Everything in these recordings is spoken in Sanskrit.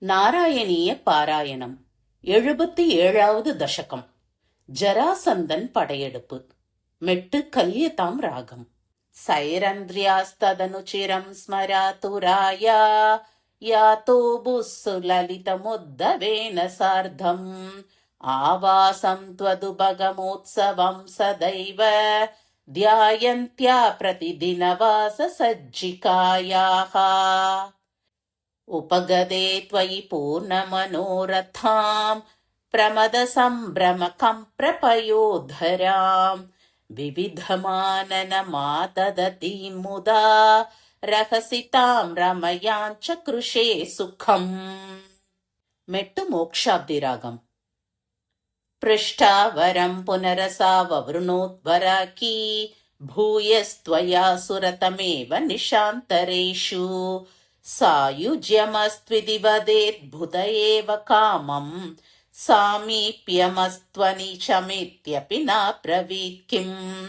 நாராயணீய பாராயணம் 77வது தசகம். ஜராசந்தன் படையெடுப்பு. மெட்டு கல்யதாம் ராகம். சைரந்திரியாஸ்ததனுச்சிரம் ஸ்மராதுராயா யாதோ புஸ்சுலலிதமுத்தவேன சார்த்தம் ஆவாசம் த்வதுபகமோத்சவம் சதைவ த்யாயந்த்யா பிரதிதினவாச சಜ್ಜಿಕಾಯಾः उपगदे त्वयि पूर्णमनोरथां प्रमदसम्भ्रमकम्प्रपयोधरां विविधमाननमाददतीं मुदा रहसितां रमयाञ्च कृषे सुखम्. मेट्टु मोक्षाब्दिरागम्. पृष्ठावरं पुनरसाववृणोद्वराकी भूयस्त्वया सुरतमेव निशान्तरेषु सायुज्यमस्त्विदिवदेद्भुत एव कामं सामीप्यमस्त्वनिशमित्यपि नाब्रवीत् किम्.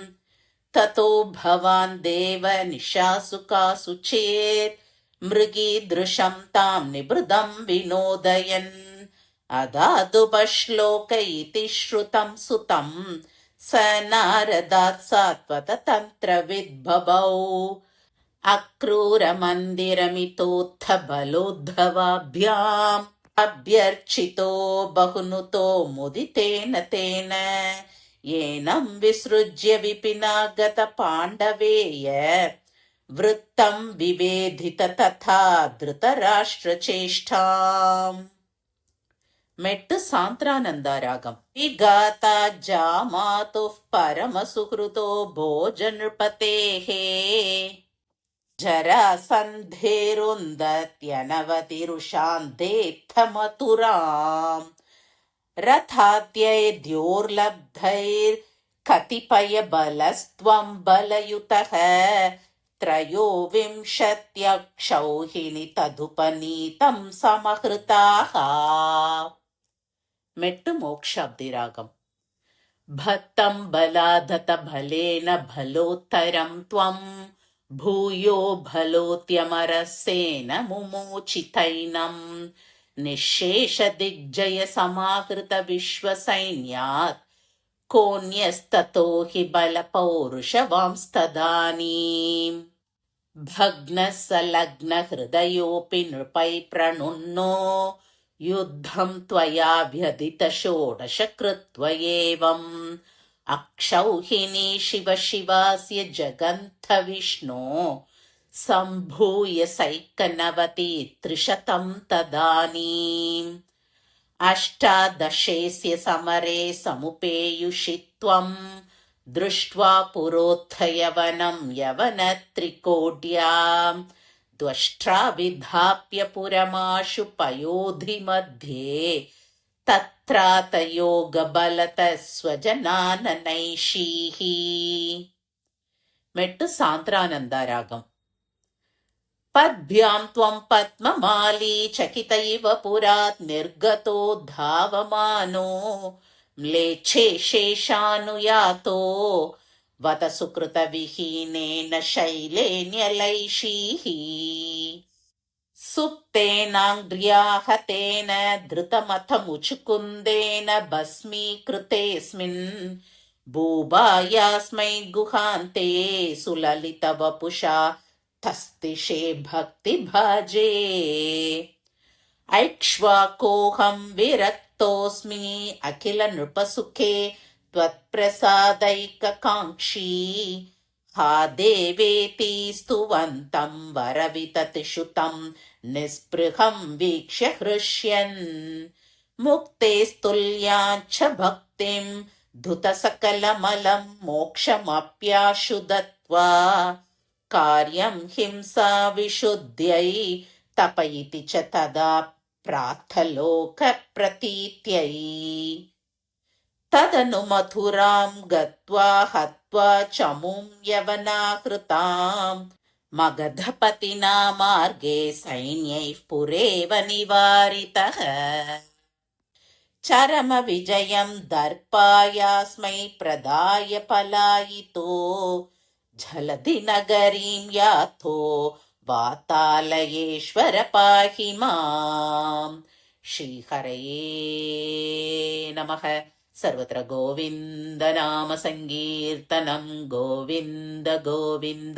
ततो भवान् देव निशासु कासु चेत् मृगीदृशं तां निबृदं विनोदयन् अदादुपश्लोक इति श्रुतं सुतं स नारदात् सात्वत तन्त्रविद्भवौ अक्रूरमन्दिरमितोत्थ बलोद्धवाभ्याम् अभ्यर्चितो बहुनुतो मुदितेन तेन येनं विसृज्य विपिनागत पाण्डवेय वृत्तं विवेधित तथा धृतराष्ट्रचेष्टाम्. मेट्टु सान्त्रानन्दारागम्. विगाता जामातुः परमसुहृतो भोजनृपतेः जरासन्धेरुन्दत्यनवतिरुषान्धेत्थमथुराम् रथात्यैर्द्योर्लब्धैर्कतिपयबलस्त्वं बलयुतः त्रयोविंशत्यक्षौहिणी तदुपनीतं समहृताः. मेट्टु मोक्षाब्दिरागम्. भक्तं बलाधत बलेन भलोत्तरं त्वं भूयो भलोत्यमरसेन मुमोचितैनं निःशेष दिग्जय समाहृत विश्वसैन्यात् कोऽन्यस्ततो हि बलपौरुषवांस्तदानीम्. भग्नः सलग्न हृदयोऽपि नृपै प्रणुन्नो युद्धं त्वयाभ्यधित षोडश कृत्व एवम् अक्षौहिणी शिव शिवास्य जगन्थ विष्णो सम्भूय सैकनवति त्रिशतं तदानीम्. अष्टादशेस्य समरे समुपेयुषि त्वं दृष्ट्वा पुरोत्थयवनं यवनत्रिकोट्याम् द्वष्ट्रा विधाप्य पुरमाशु पयोधि मध्ये तत्रातयोगबलत स्वजनाननैषीः. मेट्टु सान्त्रानन्दारागम्. पद्भ्यां त्वं पद्ममाली चकित इव पुरात् निर्गतो धावमानो म्लेच्छे शेषानुयातो वत सुकृतविहीनेन शैलेन्यलैषीः. सुप्तेनाङ्ग्र्याहतेन धृतमथमुचुकुन्देन भस्मीकृतेऽस्मिन् भूभायास्मै गुहान्ते सुललितवपुषा तस्तिषे भक्तिभाजे. ऐक्ष्वाकोऽहं विरक्तोऽस्मि अखिल नृपसुखे त्वत्प्रसादैककाङ्क्षी हा देवेति स्तुवन्तं वरविततिषुतं निःस्पृहं वीक्ष्य हृष्यन् मुक्तेस्तुल्याञ्च भक्तिं धुतसकलमलं मोक्षमप्याशु दत्त्वा कार्यं हिंसा विशुद्ध्यै तपयिति च तदा प्रार्थलोकप्रतीत्यै. तदनु मथुरां गत्वा हत्वा चमुं यवनाहृतां मगधपतिना मार्गे सैन्यैः पुरेव निवारितः. चरमविजयं दर्पायास्मै प्रदाय पलायितो झलधि नगरीं याथो वातालयेश्वर पाहि माम्। श्रीहरये नमः। सर्वत्र गोविन्द नाम संकीर्तनं गोविन्द गोविन्द।